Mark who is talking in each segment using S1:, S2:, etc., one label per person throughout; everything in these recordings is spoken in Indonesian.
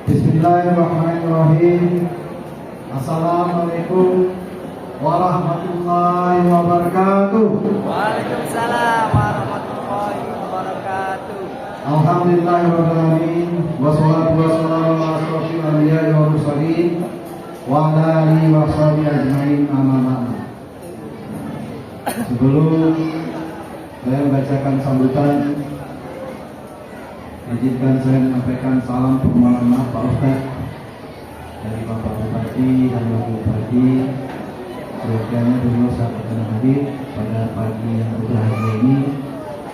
S1: Bismillahirrahmanirrahim. Assalamualaikum warahmatullahi wabarakatuh.
S2: Waalaikumsalam warahmatullahi wabarakatuh.
S1: Alhamdulillahirrahmanirrahim. Wassalatu wassalamu ala asyrofil anbiya'i wal mursalin wa ala alihi wa sahbihi ajmain, amma ba'du. Sebelum saya membacakan sambutan, izinkan saya menyampaikan salam permohonan maaf Pak Ustaz dari Bapak Bupati dan Wakil Bupati. Seyogyanya beliau sangat berkenan hadir pada pagi yang berbahagia ini,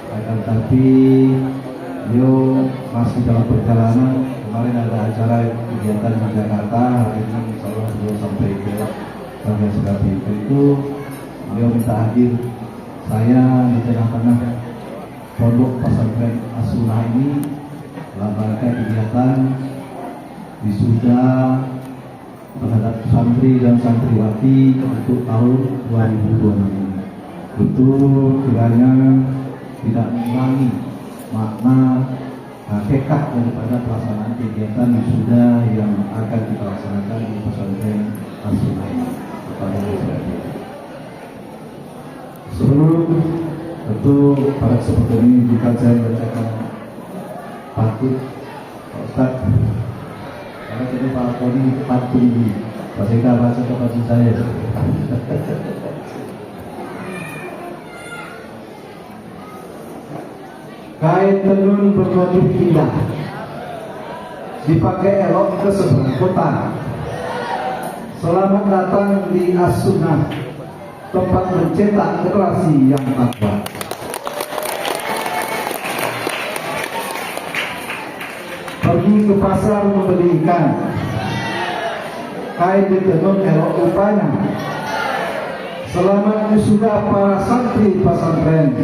S1: akan tapi beliau masih dalam perjalanan. Kemarin ada acara kegiatan di Jakarta, hari ini insya Allah beliau sampai ke Kabupaten Serabi. Itu beliau minta hadir saya di tengah-tengah pondok pesantren As-Sunnah ini dalam rangka kegiatan wisuda terhadap santri dan santriwati untuk tahun 2026 ini. Itu kiranya tidak mengurangi makna hakikat daripada pelaksanaan kegiatan wisuda yang akan kita laksanakan di pesantren As-Sunnah ini kepada masyarakat. Sebelum tentu pada kesempatan ini jika saya membacakan patut Pak Ustaz, karena ini Pak Koni patung di Pak baca kepada saya. Kain tenun bermotif indah dipakai elok ke seberang kota. Selamat datang di As-Sunnah, tempat mencetak generasi yang takwa. Pergi ke pasar membeli ikan, kain ditenun elok rupanya. Selamat wisuda para santri pesantren,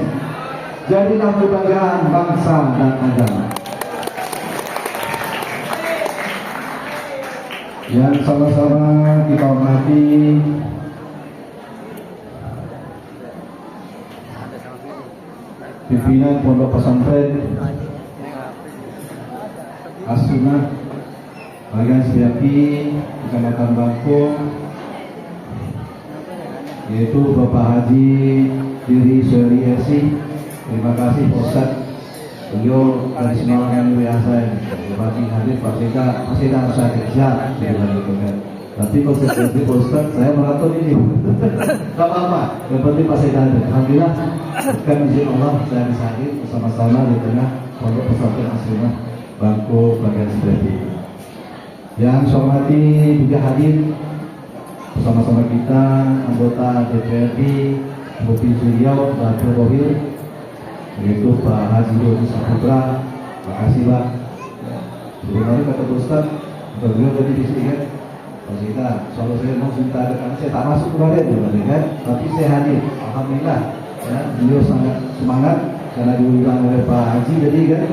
S1: jadilah kebanggaan bangsa dan agama. Yang sama-sama kita hormati pimpinan pondok pesantren As-Sunnah bagian Setiapi Kecamatan Bangkong, yaitu Bapak Haji Diri Syari Esi. Terima kasih Pak Ustaz, beliau dari Semarang biasa ya. Bupati hadir Pak Seka, Pak Seka harus hadir siap, tapi kalau saya Pak Ustaz, saya maraton ini. Gak apa-apa, yang penting Pak Seka hadir. Alhamdulillah, bukan izin Allah saya bisa hadir bersama-sama di tengah pondok pesantren As-Sunnah Bangko bagian Setiapi. Yang saya hormati juga hadir bersama-sama kita anggota DPRD Provinsi Riau dan Provinsi, yaitu Pak Haji Dodi Saputra. Terima kasih Pak. Sebenarnya kata Ustaz, beliau tadi di sini kan, Pak Zita, soal saya mau minta ada, saya tak masuk kemarin kan, tapi saya hadir. Alhamdulillah, ya, beliau sangat semangat karena diundang oleh Pak Haji. Jadi kan,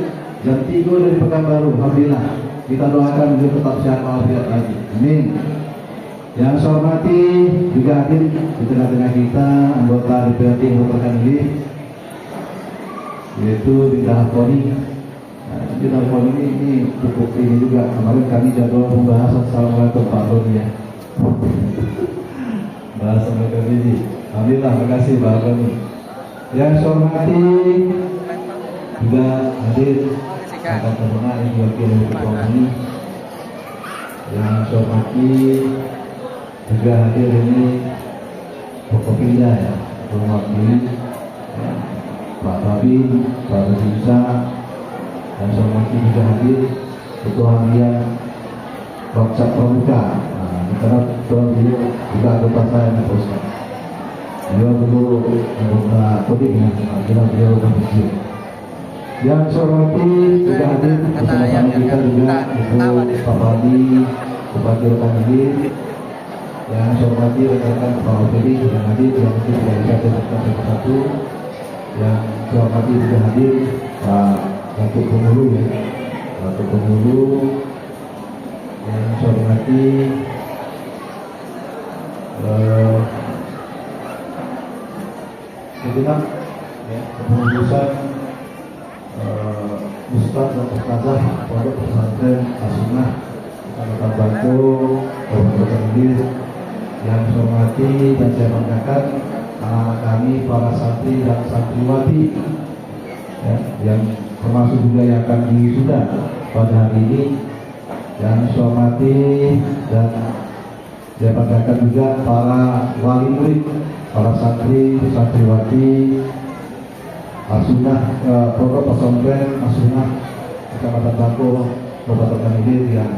S1: jam 3 dari Pekanbaru. Alhamdulillah, kita doakan beliau tetap sehat walafiat lagi. Amin. Yang saya hormati juga hadir di tengah-tengah kita anggota DPRD Kabupaten ini, yaitu Bidang Koni. Bidang Koni ini cukup ini juga. Kemarin kami jadwal pembahasan. Assalamualaikum Pak Koni ya. Bahasa mereka ini. Alhamdulillah, terima kasih Pak Koni. Yang saya hormati juga hadir akan terkenal ini wakil ketua ini. Yang saya hormati juga hadir ini Pokoknya ya, mewakili Pak Babin, Pak Rizza, dan semua juga hadir Ketua Harian Waksa Pramuka. Karena beliau juga anggota saya di Pusat. Beliau dulu anggota Kodim ya, akhirnya beliau berhasil. Yang saya hormati juga hadir bersama-sama kita juga Ibu Pak Badi, Bupati Rokanhili. Yang saya hormati rekan-rekan Pak Opedi yang hadir, yang mungkin tidak bisa dilakukan satu. Yang saya hormati juga hadir Pak Datuk Penghulu ya, Datuk Penghulu. Yang saya hormati segenap ya, kepengurusan Ustaz dan Ustazah Pondok Pesantren As-Sunnah Kecamatan Bangko, Kabupaten Kediri, yang saya hormati dan saya banggakan anak-anak kami, para santri dan santriwati, ya, yang termasuk juga yang akan wisuda pada hari ini. Yang saya hormati dan saya banggakan juga para wali murid, para santri, santriwati, As-Sunnah, Pondok Pesantren As-Sunnah Kecamatan Bangko, Kabupaten Kediri yang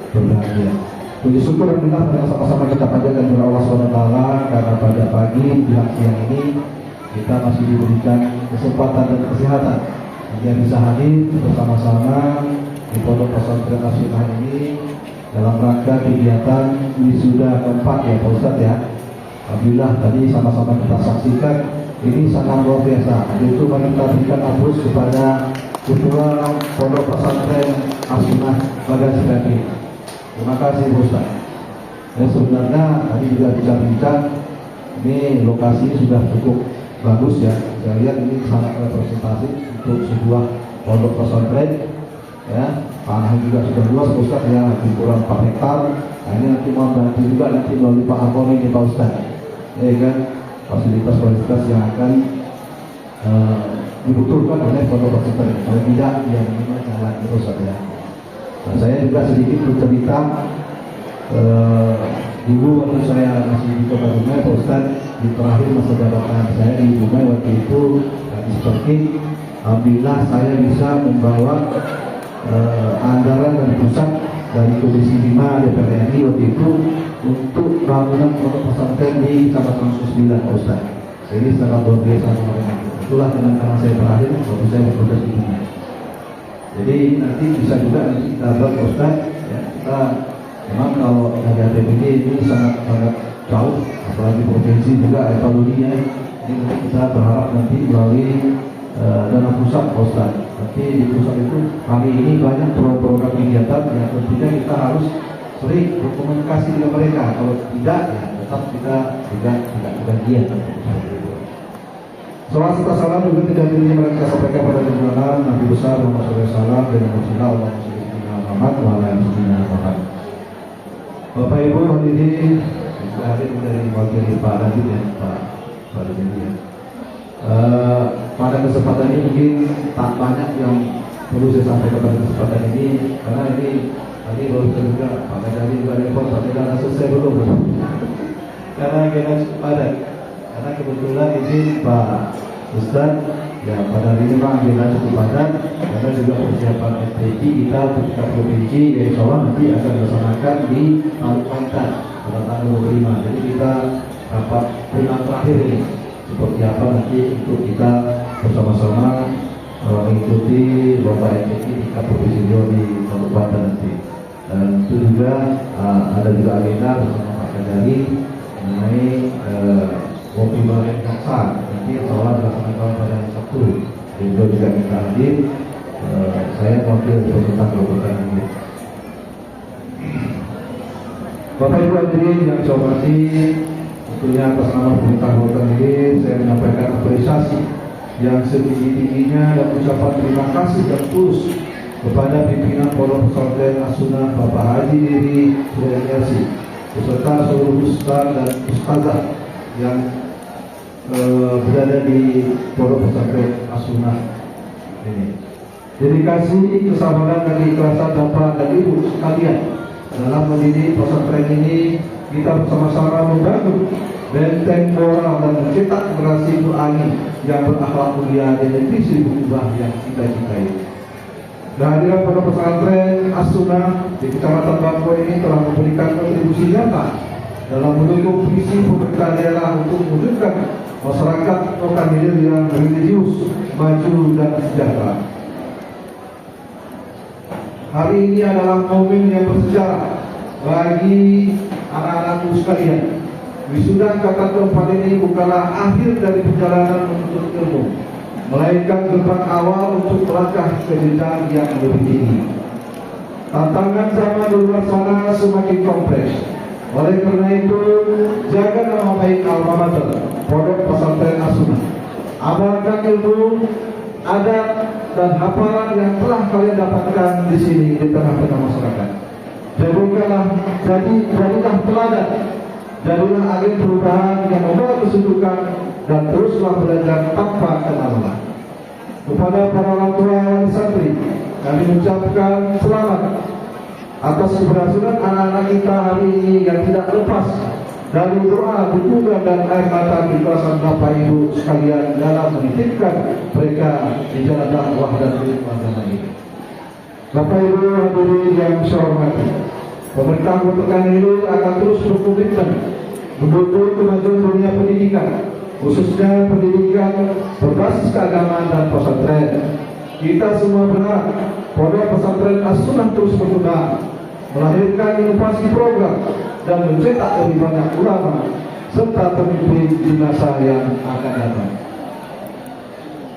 S1: berbahagia. Puji syukur alhamdulillah pada sama-sama kita panjatkan kepada Allah SWT karena pada pagi menjelang siang ini kita masih diberikan kesempatan dan kesehatan yang bisa hadir bersama-sama di Pondok Pesantren As-Sunnah ini dalam rangka kegiatan wisuda keempat ya Pak Ustadz ya. Alhamdulillah tadi sama-sama kita saksikan ini sangat luar biasa. Itu mari kita berikan aplaus kepada Ketua Pondok Pesantren As-Sunnah Bagasi Kaki. Terima kasih Pak Ustadz. Ya, sebenarnya tadi juga bincang-bincang ini lokasi sudah cukup bagus ya. Saya lihat ini sangat representasi untuk sebuah pondok pesantren. Ya, tanah juga sudah luas Pak Ustadz ya, di kurang 4 hektar. Nah, ini nanti mau bantu juga nanti melalui Pak Akoni ini Pak Ustadz. Ya kan, fasilitas-fasilitas yang akan dibutuhkan oleh pondok pesantren. Kalau tidak, ya minimal jalan terus saja. Nah, saya juga sedikit bercerita dulu waktu saya masih di Kota Dumai, Pak Ustadz, di terakhir masa jabatan saya di Dumai waktu itu seperti alhamdulillah saya bisa membawa anggaran dan pusat dari Komisi 5 DPR RI waktu itu untuk bangunan pondok pesantren di Kecamatan Susbilan, Pak Ustadz. Jadi sangat luar biasa kemarin. Itulah kenangan saya terakhir waktu saya bekerja di Dumai. Jadi nanti bisa juga nanti kita buat Pak Ustadz, ya, kita memang kalau dari APBD ini sangat jauh, apalagi provinsi juga evaluasinya. Ini nanti kita berharap nanti melalui dana pusat Pak Ustadz. Tapi di pusat itu hari ini banyak program kegiatan yang tentunya kita harus sering berkomunikasi dengan mereka. Kalau tidak, ya tetap kita tidak kebagian. Salam serta salam juga tidak diri mereka sampaikan pada junjungan Nabi besar Muhammad SAW dengan bersilah Allah Muhammad Muhammad. Bapak Ibu hadirin hadir dari wakil Pak Radit ya Pak Radit ya. Pada kesempatan ini mungkin tak banyak yang perlu saya sampaikan pada kesempatan ini karena ini tadi baru juga Pak Radit juga repot tapi karena selesai belum karena kita padat. Karena kebetulan ini Pak Ustadz ya pada hari ini Pak kita cukup padat karena juga persiapan STG kita untuk tingkat provinsi ya insya Allah nanti akan dilaksanakan di Kalimantan pada tanggal 25. Jadi kita rapat final terakhir ini seperti apa nanti untuk kita bersama-sama mengikuti lomba STG tingkat provinsi di Kalimantan nanti. Dan itu juga ada juga agenda bersama Pak Kadari mengenai kopi bareng kasar nanti insya dilaksanakan pada hari Sabtu. Juga kita hadir. Saya wakil pemerintah Kabupaten ini. Bapak Ibu hadirin yang saya hormati, tentunya atas nama pemerintah Kabupaten ini saya menyampaikan apresiasi yang setinggi-tingginya dan ucapan terima kasih dan tulus kepada pimpinan Pondok Pesantren As-Sunnah Bapak Haji Diri Suryanyasi beserta seluruh ustaz dan ustazah yang berada di Pondok Pesantren As-Sunnah ini. Dedikasi, kesabaran dan keikhlasan Bapak dan Ibu sekalian dalam mendidik pesantren ini, kita bersama-sama membangun benteng moral dan mencetak generasi berani yang berakhlak mulia dan visi berubah yang kita cintai. Kehadiran Pondok Pesantren As-Sunnah di Kecamatan Bangko ini telah memberikan kontribusi nyata dalam mendukung visi pemerintah daerah untuk mewujudkan masyarakat lokal yang religius, maju dan sejahtera. Hari ini adalah momen yang bersejarah bagi anak-anakku sekalian. Wisuda angkatan keempat ini bukanlah akhir dari perjalanan menuntut ilmu, melainkan gerbang awal untuk melangkah ke jenjang yang lebih tinggi. Tantangan zaman di luar sana semakin kompleks. Oleh karena itu, jaga nama baik alma mater Pondok Pesantren As-Sunnah. Amalkan ilmu, adat dan hafalan yang telah kalian dapatkan di sini di tengah-tengah masyarakat. Jadilah teladan, jadilah agen perubahan yang membawa kesejukan dan teruslah belajar tanpa kenal. Kepada para orang tua dan santri, kami mengucapkan selamat atas keberhasilan anak-anak kita hari ini yang tidak lepas dari doa, dukungan dan air mata keikhlasan Bapak Ibu sekalian dalam menitipkan mereka di jalan dakwah dan keikhlasan ini. Bapak Ibu hadirin yang saya hormati, pemerintah Kota ini akan terus berkomitmen mendukung kemajuan dunia pendidikan, khususnya pendidikan berbasis keagamaan dan pesantren. Kita semua berharap Pondok Pesantren As-Sunnah terus berkembang, melahirkan inovasi program dan mencetak lebih banyak ulama serta pemimpin di masa yang akan datang.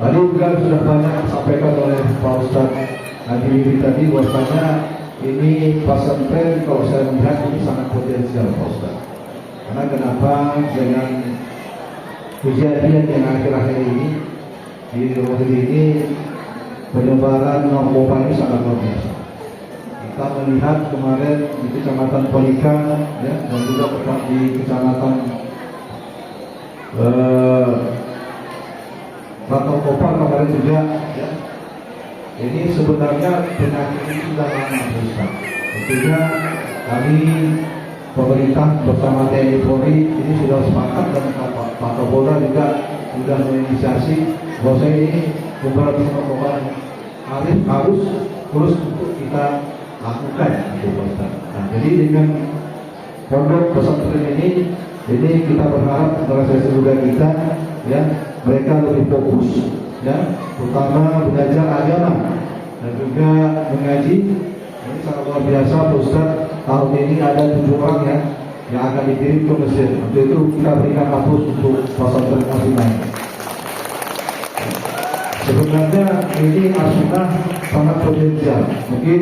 S1: Tadi juga sudah banyak disampaikan oleh Pak Ustadz Nadiri tadi bahwasanya ini pesantren kalau saya melihat ini sangat potensial Pak Ustadz. Karena kenapa dengan kejadian yang akhir-akhir ini di Rohil ini penyebaran narkoba ini sangat luar biasa. Kita melihat kemarin di Kecamatan Palika ya, dan juga di Kecamatan Rantau Kopar kemarin juga ya. Ini sebenarnya penyakit ini sudah lama besar. Tentunya kami pemerintah bersama TNI Polri ini sudah sepakat dan Pak Kapolda juga sudah menginisiasi bahwa ini pemberantasan harus terus untuk kita lakukan itu Pak Ustaz. Nah, jadi dengan pondok pesantren ini kita berharap generasi muda kita ya mereka lebih fokus ya, terutama belajar agama dan juga mengaji. Ini sangat luar biasa Pak Ustaz. Tahun ini ada 7 orang ya yang akan dikirim ke Mesir. Untuk itu kita berikan hapus untuk pesantren As-Sunnah. Sebenarnya ini As-Sunnah sangat potensial. Mungkin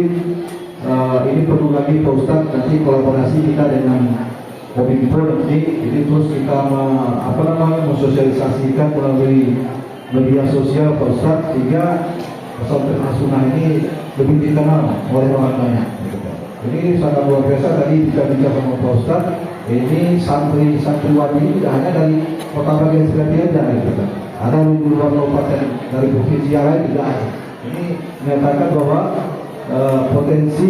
S1: ini perlu lagi Pak Ustaz nanti kolaborasi kita dengan Kominfo nanti. Jadi terus kita mensosialisasikan melalui media sosial Pak Ustaz sehingga pesantren As-Sunnah ini lebih dikenal oleh orang banyak. Ini sangat luar biasa. Tadi kita bicara sama Pak Ustaz, ini santriwati ini tidak hanya dari Kota Bagian Selatan saja gitu. Ada di luar kabupaten dari provinsi yang lain juga ada. Ini menyatakan bahwa potensi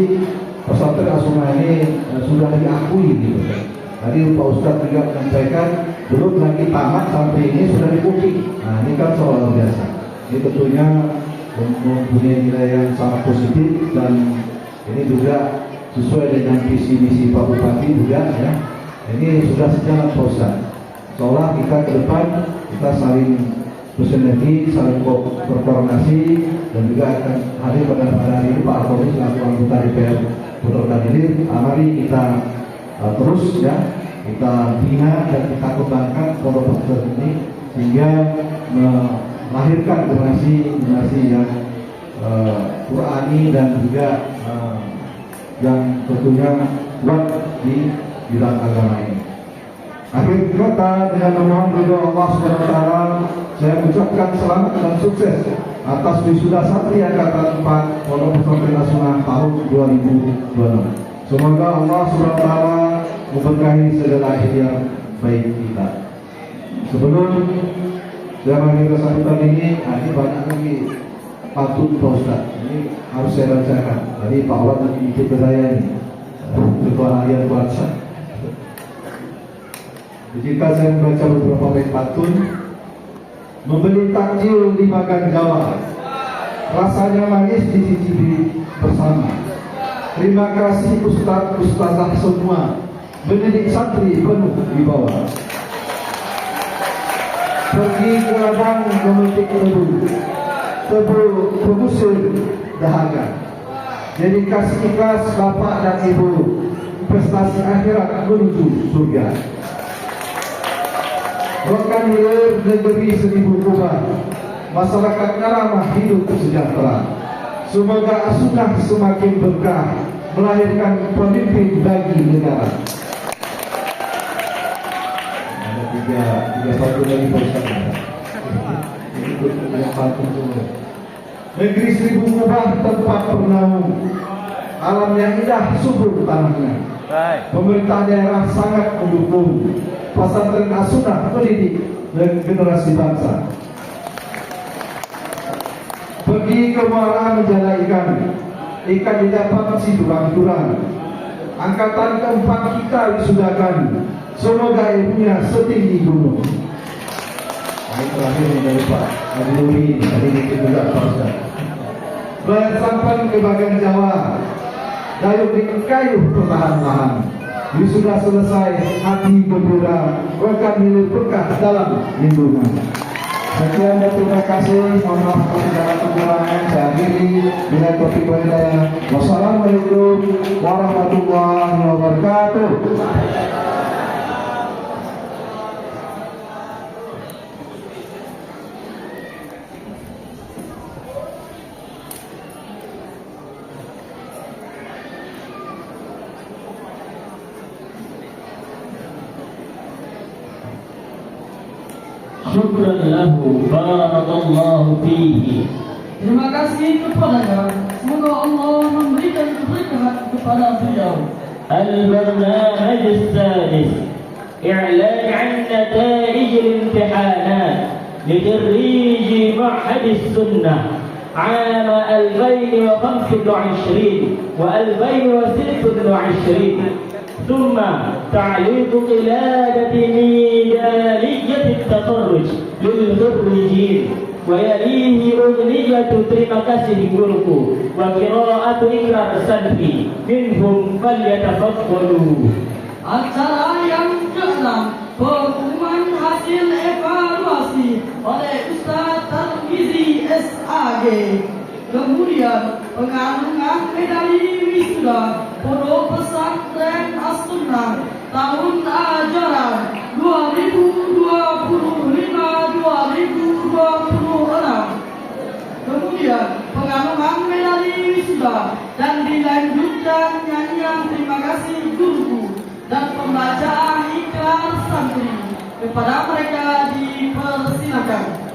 S1: pesantren As-Sunnah ini sudah diakui gitu. Tadi Pak Ustaz juga menyampaikan belum lagi tamat sampai ini sudah dipuji. Nah ini kan soal luar biasa. Ini tentunya mempunyai nilai yang sangat positif dan ini juga sesuai dengan visi misi Pak Bupati juga ya. Ini sudah sejalan Pak Ustaz. Seolah kita ke depan kita saling bersinergi, saling berkoordinasi dan juga akan hadir pada hari ini Pak Al-Qadir selaku anggota DPR Pondok Danilir. Mari kita terus ya kita bina dan kita kembangkan pondok pesantren ini sehingga melahirkan generasi yang Qurani dan juga yang tentunya kuat di bidang agama ini. Akhir kata, dengan memohon ridho Allah Subhanahu wa taala, saya mengucapkan selamat dan sukses atas wisuda santri angkatan 4 Pondok Pesantren As-Sunnah tahun 2026. Semoga Allah Subhanahu wa taala memberkahi segala akhir yang baik kita. Sebelum saya mengakhiri sambutan ini banyak lagi patut Pak Ustaz. Ini harus saya bacakan. Tadi Pak Wan lagi ikut ke saya ini, ketua harian kuasa. Jika saya membaca beberapa bait pantun, membeli takjil di makan Jawa, rasanya manis dicicipi bersama. Terima kasih Ustaz Ustazah semua, mendidik santri penuh di bawah. Pergi ke ladang memetik tebu pengusir dahaga. Dedikasi ikhlas bapak dan ibu, prestasi akhirat menuju surga. Rokan hilir negeri 1000 kubah, masyarakatnya ramah hidup sejahtera. Semoga As-Sunnah semakin berkah, melahirkan pemimpin bagi negara. Ada tiga satu lagi bersama. Negeri 1000 kubah tempat bernaung, alam yang indah subur tanahnya.
S2: Baik.
S1: Pemerintah daerah sangat mendukung pesantren As-Sunnah mendidik dan generasi bangsa. Pergi ke muara menjala ikan, ikan didapat si turang-turang. Angkatan keempat kita wisudakan, semoga ilmunya setinggi gunung. Nah, terakhir ini dari Pak Nuri, hari ini juga Pak Ustaz. Bersampan ke bagian Jawa, dayung di kayu perlahan-lahan. Sudah selesai, hati gembira, bahkan hilir berkah dalam lindungan. Sekian dan terima kasih. Mohon maaf kalau segala kekurangan. Saya akhiri dengan topik hidayah. Wassalamualaikum warahmatullahi wabarakatuh.
S3: Syukran lahu, barakallahu fihi.
S4: Terima kasih kepadanya. Semoga Allah memberikan keberkahan kepada beliau.
S3: البرنامج السادس إعلان عن نتائج الامتحانات لخريج معهد السنة عام 2025 و2026 ثم تعليق قلادة ميدالية التخرج للخريجين ويليه أغنية terima kasih guruku وقراءة إقرار سلفي منهم فليتفضلوا.
S4: Acara yang ke-6, pengumuman hasil evaluasi oleh Ustaz Tarmizi SAG. Kemudian penganungan medali wisuda Pondok Pesantren As-Sunnah tahun ajaran 2025-2026. Kemudian penganungan medali wisuda dan dilanjutkan nyanyian terima kasih guruku dan pembacaan ikrar santri. Kepada mereka dipersilakan.